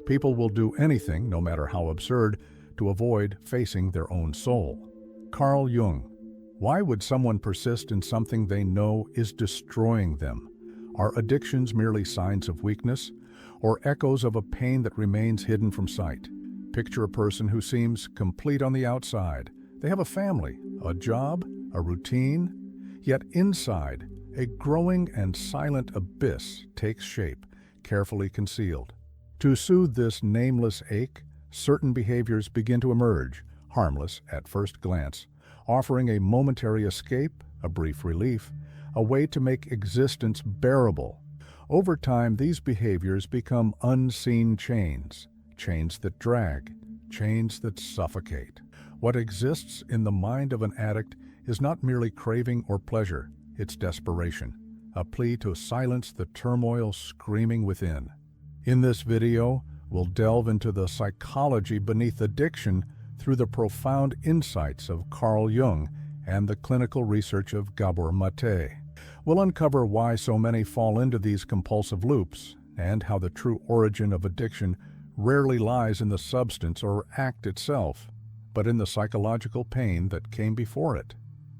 People will do anything, no matter how absurd, to avoid facing their own soul. Carl Jung. Why would someone persist in something they know is destroying them? Are addictions merely signs of weakness, or echoes of a pain that remains hidden from sight? Picture a person who seems complete on the outside. They have a family, a job, a routine, yet inside, a growing and silent abyss takes shape, carefully concealed. To soothe this nameless ache, certain behaviors begin to emerge, harmless at first glance, offering a momentary escape, a brief relief, a way to make existence bearable. Over time, these behaviors become unseen chains, chains that drag, chains that suffocate. What exists in the mind of an addict is not merely craving or pleasure, it's desperation, a plea to silence the turmoil screaming within. In this video, we'll delve into the psychology beneath addiction through the profound insights of Carl Jung and the clinical research of Gabor Maté. We'll uncover why so many fall into these compulsive loops and how the true origin of addiction rarely lies in the substance or act itself, but in the psychological pain that came before it.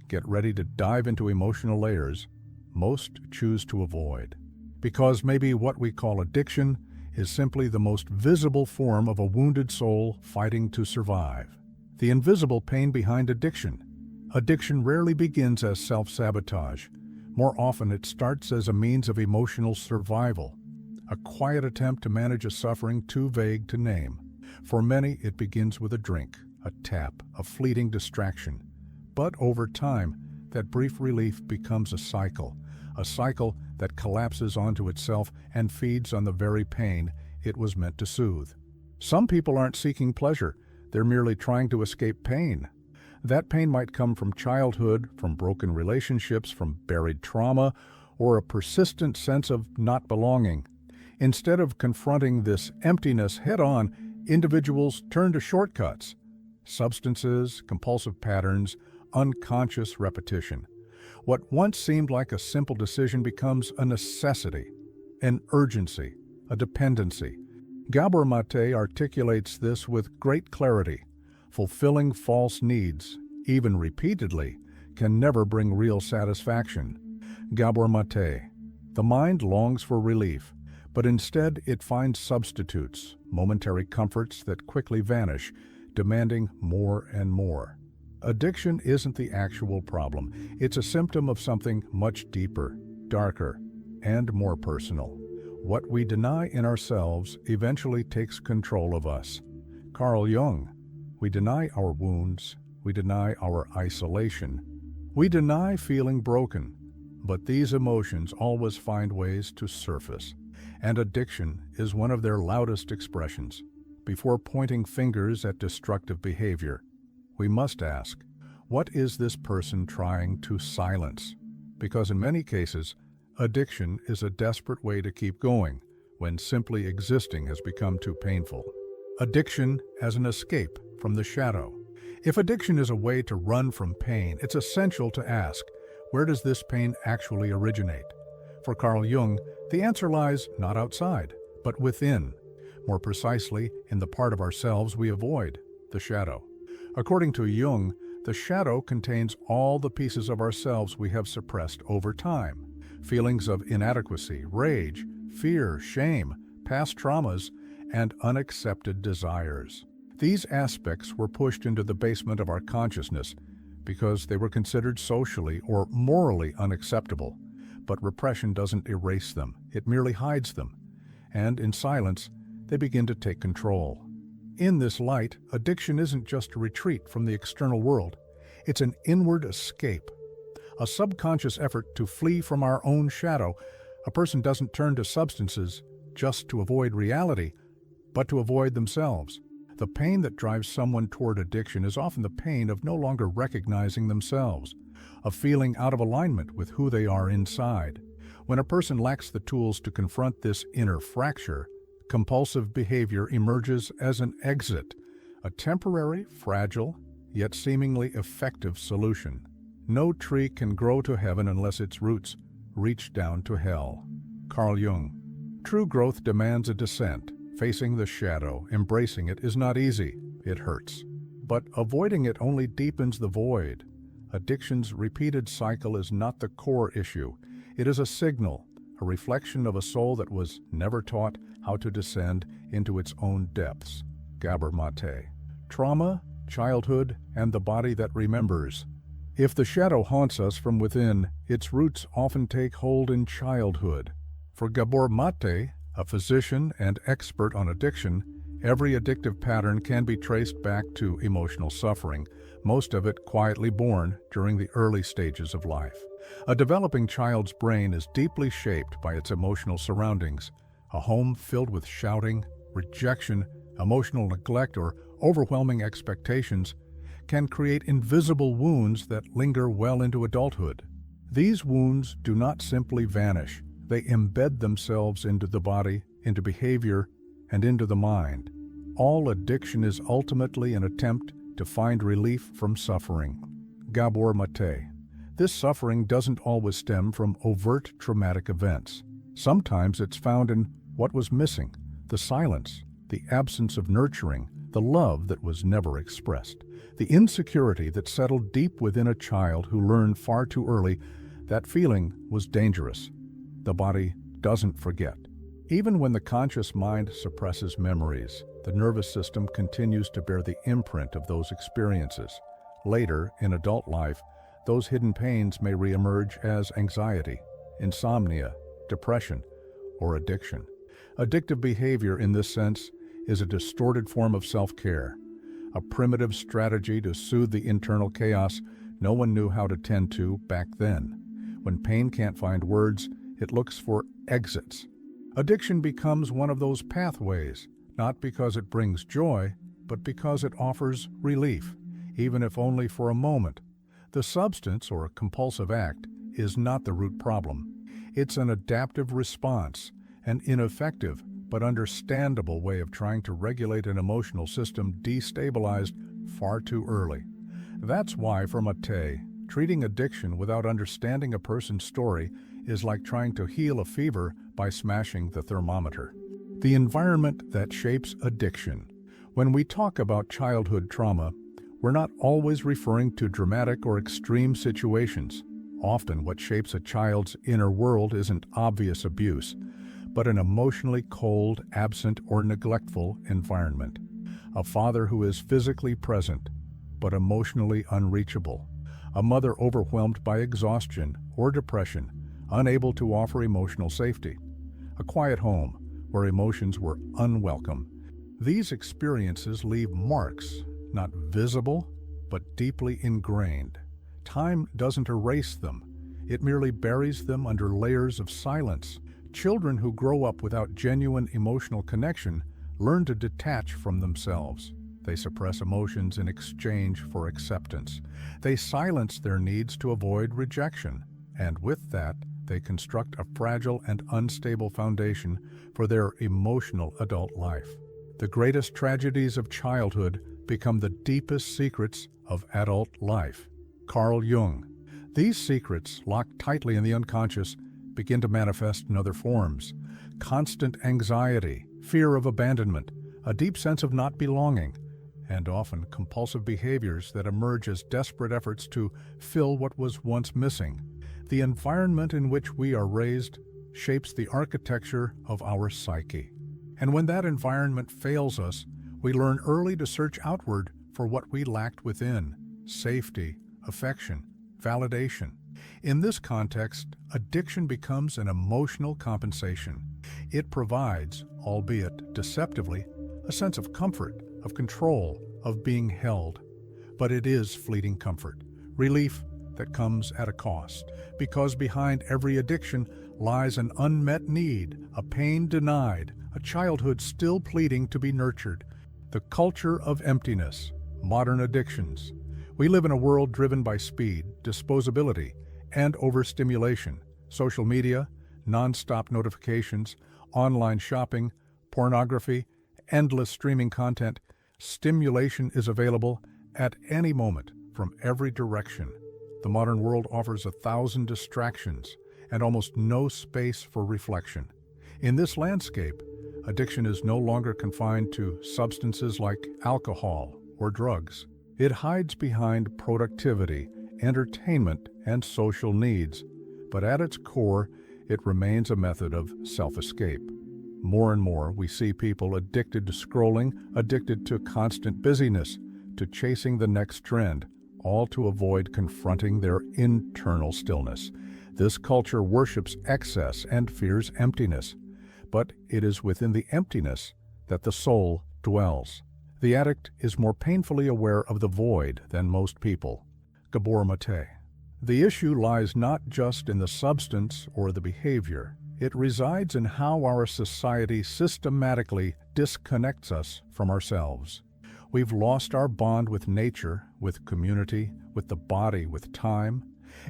Get ready to dive into emotional layers most choose to avoid. Because maybe what we call addiction is simply the most visible form of a wounded soul fighting to survive. The invisible pain behind addiction. Addiction rarely begins as self-sabotage. More often it starts as a means of emotional survival, a quiet attempt to manage a suffering too vague to name. For many, it begins with a drink, a tap, a fleeting distraction. But over time, that brief relief becomes a cycle that collapses onto itself and feeds on the very pain it was meant to soothe. Some people aren't seeking pleasure, they're merely trying to escape pain. That pain might come from childhood, from broken relationships, from buried trauma, or a persistent sense of not belonging. Instead of confronting this emptiness head-on, individuals turn to shortcuts. Substances, compulsive patterns, unconscious repetition. What once seemed like a simple decision becomes a necessity, an urgency, a dependency. Gabor Maté articulates this with great clarity. Fulfilling false needs, even repeatedly, can never bring real satisfaction. Gabor Maté. The mind longs for relief, but instead it finds substitutes, momentary comforts that quickly vanish, demanding more and more. Addiction isn't the actual problem. It's a symptom of something much deeper, darker, and more personal. What we deny in ourselves eventually takes control of us. Carl Jung. We deny our wounds. We deny our isolation. We deny feeling broken. But these emotions always find ways to surface. And addiction is one of their loudest expressions. Before pointing fingers at destructive behavior, we must ask, what is this person trying to silence? Because in many cases, addiction is a desperate way to keep going when simply existing has become too painful. Addiction as an escape from the shadow. If addiction is a way to run from pain, it's essential to ask, where does this pain actually originate? For Carl Jung, the answer lies not outside, but within. More precisely, in the part of ourselves we avoid, the shadow. According to Jung, the shadow contains all the pieces of ourselves we have suppressed over time. Feelings of inadequacy, rage, fear, shame, past traumas, and unaccepted desires. These aspects were pushed into the basement of our consciousness because they were considered socially or morally unacceptable. But repression doesn't erase them, it merely hides them. And in silence, they begin to take control. In this light, addiction isn't just a retreat from the external world. It's an inward escape, a subconscious effort to flee from our own shadow. A person doesn't turn to substances just to avoid reality, but to avoid themselves. The pain that drives someone toward addiction is often the pain of no longer recognizing themselves, of feeling out of alignment with who they are inside. When a person lacks the tools to confront this inner fracture, compulsive behavior emerges as an exit, a temporary, fragile, yet seemingly effective solution. No tree can grow to heaven unless its roots reach down to hell. Carl Jung. True growth demands a descent, Facing the shadow, embracing it, is not easy. It hurts. But avoiding it only deepens the void. Addiction's repeated cycle is not the core issue. It is a signal, a reflection of a soul that was never taught how to descend into its own depths. Gabor Maté. Trauma, childhood, and the body that remembers. If the shadow haunts us from within, its roots often take hold in childhood. For Gabor Maté, a physician and expert on addiction, every addictive pattern can be traced back to emotional suffering, most of it quietly born during the early stages of life. A developing child's brain is deeply shaped by its emotional surroundings. A home filled with shouting, rejection, emotional neglect, or overwhelming expectations can create invisible wounds that linger well into adulthood. These wounds do not simply vanish. They embed themselves into the body, into behavior, and into the mind. All addiction is ultimately an attempt to find relief from suffering. Gabor Maté. This suffering doesn't always stem from overt traumatic events. Sometimes it's found in what was missing, the silence, the absence of nurturing, the love that was never expressed, the insecurity that settled deep within a child who learned far too early that feeling was dangerous. The body doesn't forget. Even when the conscious mind suppresses memories, the nervous system continues to bear the imprint of those experiences. Later, in adult life, those hidden pains may reemerge as anxiety, insomnia, depression, or addiction. Addictive behavior, in this sense, is a distorted form of self-care, a primitive strategy to soothe the internal chaos no one knew how to tend to back then. When pain can't find words, it looks for exits. Addiction becomes one of those pathways, not because it brings joy, but because it offers relief, even if only for a moment. The substance, or a compulsive act, is not the root problem. It's an adaptive response, an ineffective but understandable way of trying to regulate an emotional system destabilized far too early. That's why, for Maté, treating addiction without understanding a person's story is like trying to heal a fever by smashing the thermometer. The environment that shapes addiction. When we talk about childhood trauma, we're not always referring to dramatic or extreme situations. Often what shapes a child's inner world isn't obvious abuse, but an emotionally cold, absent, or neglectful environment. A father who is physically present, but emotionally unreachable. A mother overwhelmed by exhaustion or depression, unable to offer emotional safety. A quiet home where emotions were unwelcome. These experiences leave marks, not visible, but deeply ingrained. Time doesn't erase them. It merely buries them under layers of silence. Children who grow up without genuine emotional connection learn to detach from themselves. They suppress emotions in exchange for acceptance. They silence their needs to avoid rejection. And with that, they construct a fragile and unstable foundation for their emotional adult life. The greatest tragedies of childhood become the deepest secrets of adult life. Carl Jung. These secrets, locked tightly in the unconscious, begin to manifest in other forms. Constant anxiety, fear of abandonment, a deep sense of not belonging, and often compulsive behaviors that emerge as desperate efforts to fill what was once missing. The environment in which we are raised shapes the architecture of our psyche. And when that environment fails us, we learn early to search outward for what we lacked within: safety, affection, validation. In this context, addiction becomes an emotional compensation. It provides, albeit deceptively, a sense of comfort, of control, of being held. But it is fleeting comfort, relief that comes at a cost, because behind every addiction lies an unmet need, a pain denied, a childhood still pleading to be nurtured. The culture of emptiness, modern addictions. We live in a world driven by speed, disposability, and overstimulation. Social media, non-stop notifications, online shopping, pornography, endless streaming content. Stimulation is available at any moment from every direction. The modern world offers 1,000 distractions and almost no space for reflection. In this landscape, Addiction is no longer confined to substances like alcohol or drugs. It hides behind productivity, entertainment, and social needs, but at its core, it remains a method of self-escape. More and more, we see people addicted to scrolling, addicted to constant busyness, to chasing the next trend, all to avoid confronting their internal stillness. This culture worships excess and fears emptiness, but it is within the emptiness that the soul dwells. The addict is more painfully aware of the void than most people. Gabor Maté. The issue lies not just in the substance or the behavior. It resides in how our society systematically disconnects us from ourselves. We've lost our bond with nature, with community, with the body, with time.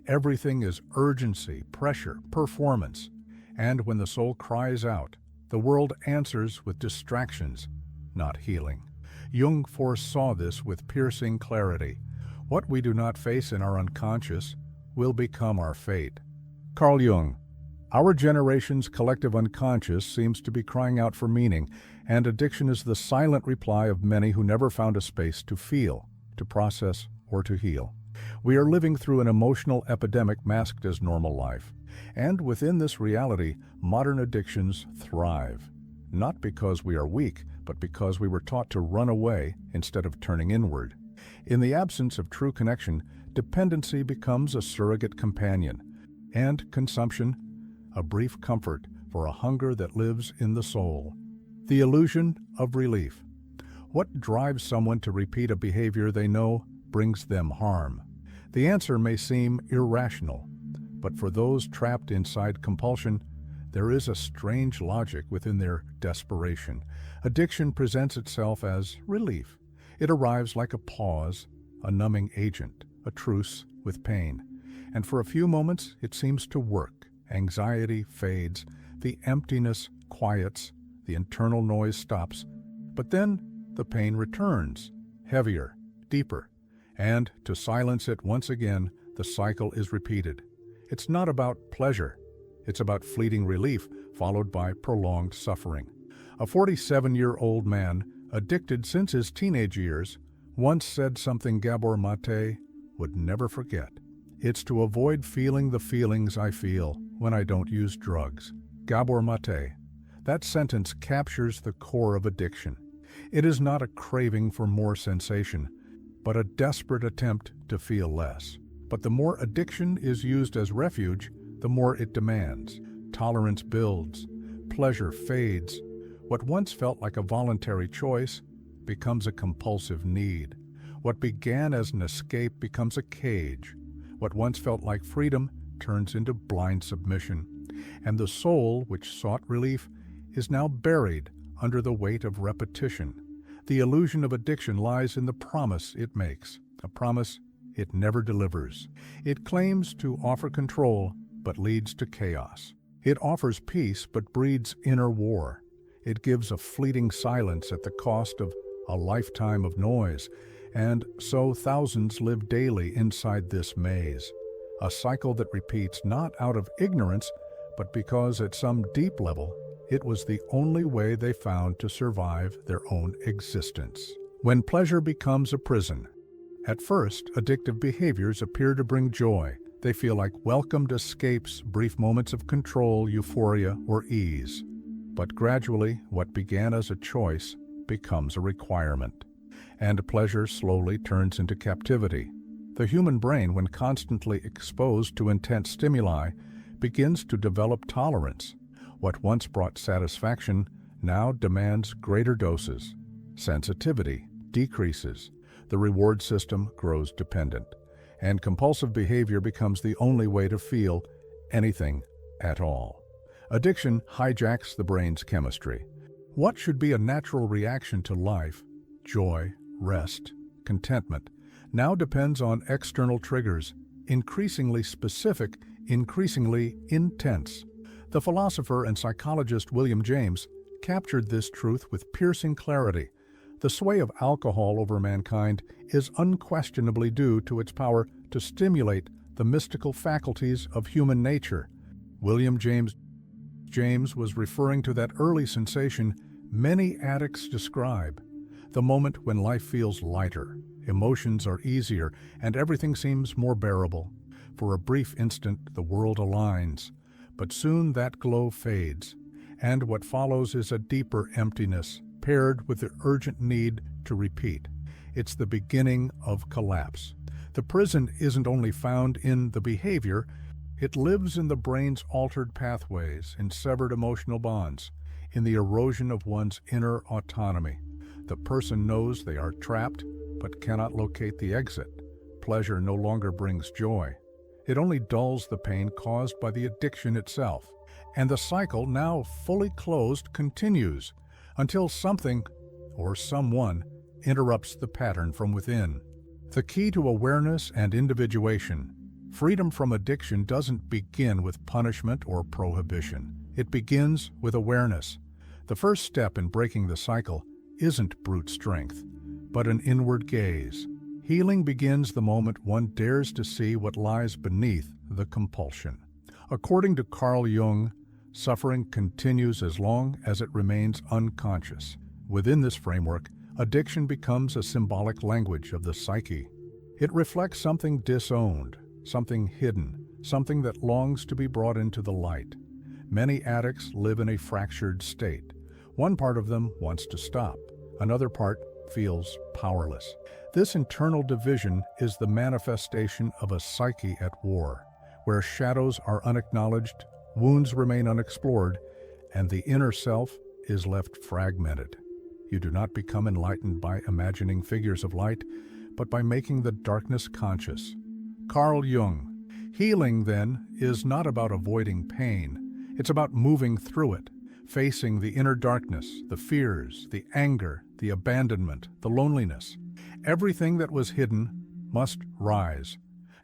Everything is urgency, pressure, performance. And when the soul cries out, the world answers with distractions, not healing. Jung foresaw this with piercing clarity. What we do not face in our unconscious will become our fate. Carl Jung. Our generation's collective unconscious seems to be crying out for meaning, and addiction is the silent reply of many who never found a space to feel, to process, or to heal. We are living through an emotional epidemic masked as normal life. And within this reality, modern addictions thrive. Not because we are weak, but because we were taught to run away instead of turning inward. In the absence of true connection, dependency becomes a surrogate companion, and consumption, a brief comfort for a hunger that lives in the soul. The illusion of relief. What drives someone to repeat a behavior they know brings them harm? The answer may seem irrational, but for those trapped inside compulsion, there is a strange logic within their desperation. Addiction presents itself as relief. It arrives like a pause, a numbing agent, a truce with pain. And for a few moments, it seems to work. Anxiety fades, the emptiness quiets, the internal noise stops. But then the pain returns, heavier, deeper. And to silence it once again, the cycle is repeated. It's not about pleasure. It's about fleeting relief, followed by prolonged suffering. A 47-year-old man, addicted since his teenage years, once said something Gabor Maté would never forget. It's to avoid feeling the feelings I feel when I don't use drugs. Gabor Maté. That sentence captures the core of addiction. It is not a craving for more sensation, but a desperate attempt to feel less. But the more addiction is used as refuge, the more it demands. Tolerance builds, pleasure fades. What once felt like a voluntary choice becomes a compulsive need. What began as an escape becomes a cage. What once felt like freedom turns into blind submission. And the soul, which sought relief, is now buried under the weight of repetition. The illusion of addiction lies in the promise it makes, a promise it never delivers. It claims to offer control, but leads to chaos. It offers peace, but breeds inner war. It gives a fleeting silence at the cost of a lifetime of noise, and so thousands live daily inside this maze, a cycle that repeats not out of ignorance, but because at some deep level, it was the only way they found to survive their own existence. When pleasure becomes a prison, at first, addictive behaviors appear to bring joy. They feel like welcomed escapes, brief moments of control, euphoria, or ease. But gradually, what began as a choice becomes a requirement. And pleasure slowly turns into captivity. The human brain, when constantly exposed to intense stimuli, begins to develop tolerance. What once brought satisfaction now demands greater doses. Sensitivity decreases. The reward system grows dependent. And compulsive behavior becomes the only way to feel anything at all. Addiction hijacks the brain's chemistry. What should be a natural reaction to life, joy, rest, contentment, now depends on external triggers, increasingly specific, increasingly intense. The philosopher and psychologist William James captured this truth with piercing clarity. The sway of alcohol over mankind is unquestionably due to its power to stimulate the mystical faculties of human nature. William James James was referring to that early sensation many addicts describe, the moment when life feels lighter, emotions are easier, and everything seems more bearable. For a brief instant, the world aligns, but soon that glow fades, and what follows is a deeper emptiness, paired with the urgent need to repeat. It's the beginning of collapse. The prison isn't only found in the behavior, it lives in the brain's altered pathways, in severed emotional bonds, in the erosion of one's inner autonomy. The person knows they are trapped, but cannot locate the exit. Pleasure no longer brings joy. It only dulls the pain caused by the addiction itself. And the cycle, now fully closed, continues until something or someone interrupts the pattern from within. The key to awareness and individuation. Freedom from addiction doesn't begin with punishment or prohibition. It begins with awareness. The first step in breaking the cycle isn't brute strength, but an inward gaze. Healing begins the moment one dares to see what lies beneath the compulsion. According to Carl Jung, suffering continues as long as it remains unconscious. Within this framework, addiction becomes a symbolic language of the psyche. It reflects something disowned, something hidden, something that longs to be brought into the light. Many addicts live in a fractured state. One part of them wants to stop. Another part feels powerless. This internal division is the manifestation of a psyche at war, where shadows are unacknowledged, wounds remain unexplored, and the inner self is left fragmented. You do not become enlightened by imagining figures of light, but by making the darkness conscious. Carl Jung. Healing, then, is not about avoiding pain. It's about moving through it, facing the inner darkness, the fears, the anger, the abandonment, the loneliness. Everything that was hidden must rise,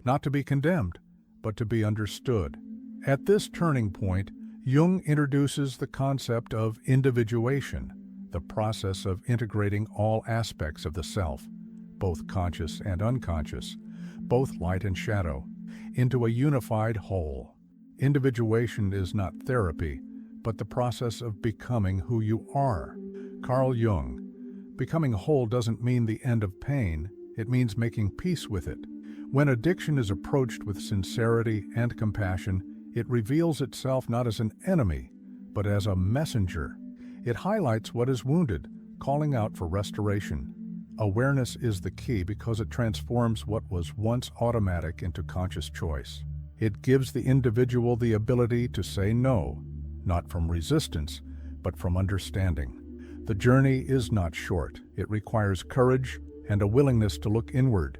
not to be condemned, but to be understood. At this turning point, Jung introduces the concept of individuation, the process of integrating all aspects of the self, both conscious and unconscious, both light and shadow, into a unified whole. Individuation is not therapy, but the process of becoming who you are. Carl Jung. Becoming whole doesn't mean the end of pain, it means making peace with it. When addiction is approached with sincerity and compassion, it reveals itself not as an enemy, but as a messenger. It highlights what is wounded, calling out for restoration. Awareness is the key because it transforms what was once automatic into conscious choice. It gives the individual the ability to say no, not from resistance, but from understanding. The journey is not short. It requires courage and a willingness to look inward.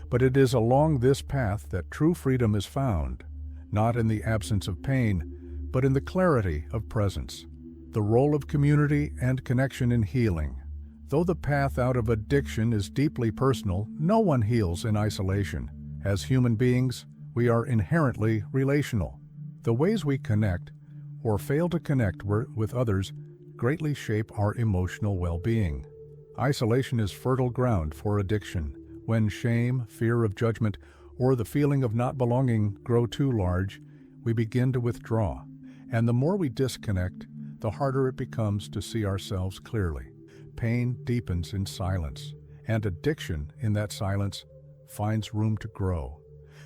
But it is along this path that true freedom is found, not in the absence of pain, but in the clarity of presence. The role of community and connection in healing. Though the path out of addiction is deeply personal, no one heals in isolation. As human beings, we are inherently relational. The ways we connect, or fail to connect with others, greatly shape our emotional well-being. Isolation is fertile ground for addiction. When shame, fear of judgment, or the feeling of not belonging grow too large, we begin to withdraw. And the more we disconnect, the harder it becomes to see ourselves clearly. Pain deepens in silence, and addiction in that silence finds room to grow.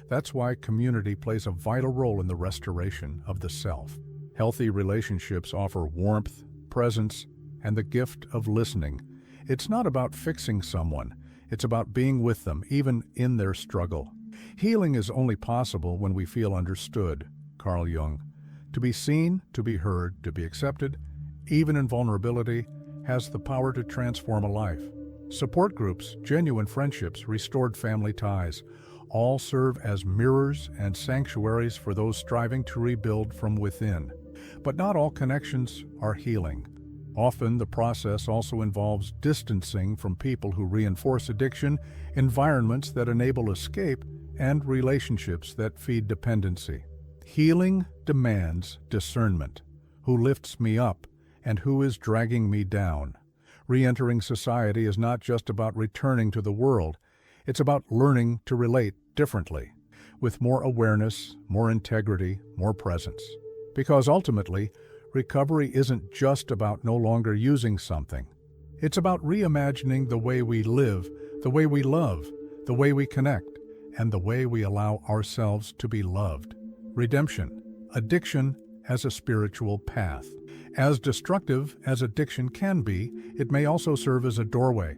That's why community plays a vital role in the restoration of the self. Healthy relationships offer warmth, presence, and the gift of listening. It's not about fixing someone, it's about being with them, even in their struggle. Healing is only possible when we feel understood. Carl Jung. To be seen, to be heard, to be accepted, even in vulnerability, has the power to transform a life. Support groups, genuine friendships, restored family ties, all serve as mirrors and sanctuaries for those striving to rebuild from within. But not all connections are healing. Often the process also involves distancing from people who reinforce addiction, environments that enable escape, and relationships that feed dependency. Healing demands discernment. Who lifts me up and who is dragging me down? Re-entering society is not just about returning to the world. It's about learning to relate differently, with more awareness, more integrity, more presence. Because ultimately, Recovery isn't just about no longer using something. It's about reimagining the way we live, the way we love, the way we connect, and the way we allow ourselves to be loved. Redemption. Addiction as a spiritual path. As destructive as addiction can be, it may also serve as a doorway,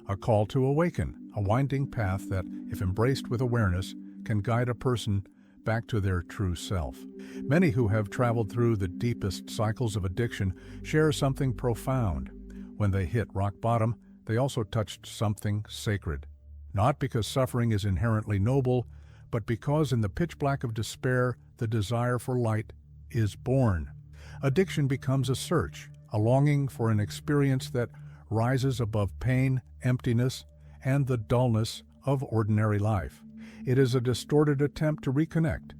a call to awaken, a winding path that, if embraced with awareness, can guide a person back to their true self. Many who have traveled through the deepest cycles of addiction share something profound. When they hit rock bottom, they also touched something sacred. Not because suffering is inherently noble, but because in the pitch black of despair, the desire for light is born. Addiction becomes a search, a longing for an experience that rises above pain, emptiness, and the dullness of ordinary life. It is a distorted attempt to reconnect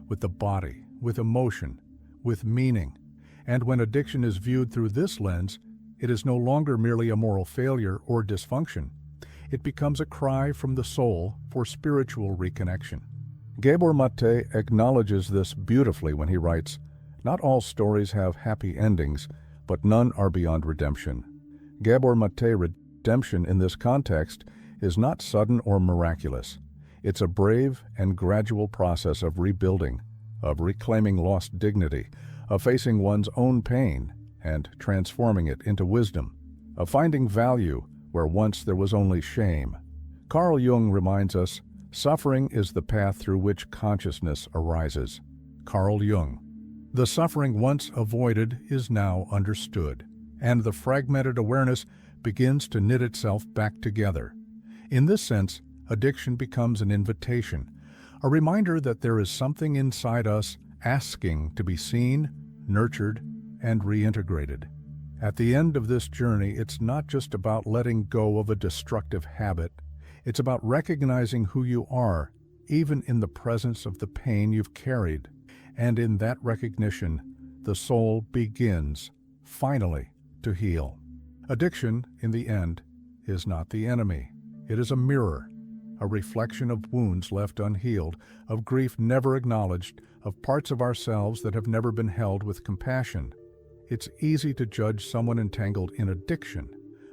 with the body, with emotion, with meaning. And when addiction is viewed through this lens, it is no longer merely a moral failure or dysfunction. It becomes a cry from the soul for spiritual reconnection. Gabor Maté acknowledges this beautifully when he writes, "Not all stories have happy endings, but none are beyond redemption." Gabor Maté redemption in this context is not sudden or miraculous. It's a brave and gradual process of rebuilding, of reclaiming lost dignity, of facing one's own pain and transforming it into wisdom, of finding value where once there was only shame. Carl Jung reminds us, suffering is the path through which consciousness arises. Carl Jung. The suffering once avoided is now understood, and the fragmented awareness begins to knit itself back together. In this sense, addiction becomes an invitation, a reminder that there is something inside us asking to be seen, nurtured, and reintegrated. At the end of this journey, it's not just about letting go of a destructive habit. It's about recognizing who you are, even in the presence of the pain you've carried. And in that recognition, the soul begins, finally, to heal. Addiction, in the end, is not the enemy. It is a mirror, a reflection of wounds left unhealed, of grief never acknowledged, of parts of ourselves that have never been held with compassion. It's easy to judge someone entangled in addiction.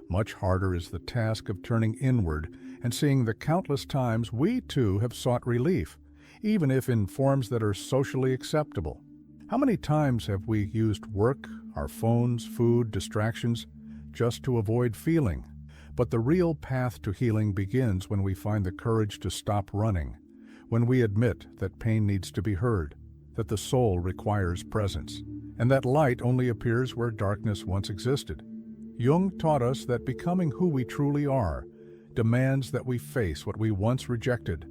Much harder is the task of turning inward and seeing the countless times we too have sought relief, even if in forms that are socially acceptable. How many times have we used work, our phones, food, distractions, just to avoid feeling? But the real path to healing begins when we find the courage to stop running, when we admit that pain needs to be heard, that the soul requires presence, and that light only appears where darkness once existed. Jung taught us that becoming who we truly are demands that we face what we once rejected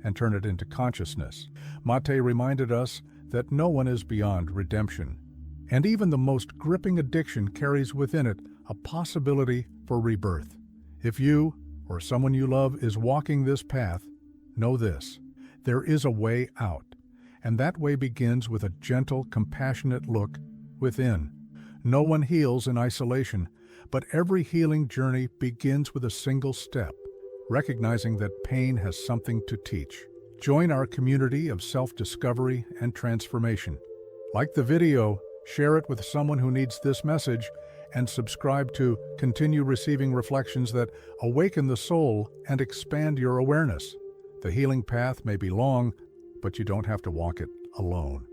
and turn it into consciousness. Maté reminded us that no one is beyond redemption, and even the most gripping addiction carries within it a possibility for rebirth. If you or someone you love is walking this path, know this: there is a way out, and that way begins with a gentle, compassionate look within. No one heals in isolation, but every healing journey begins with a single step, recognizing that pain has something to teach. Join our community of self-discovery and transformation. Like the video, share it with someone who needs this message, and subscribe to continue receiving reflections that awaken the soul and expand your awareness. The healing path may be long, but you don't have to walk it alone.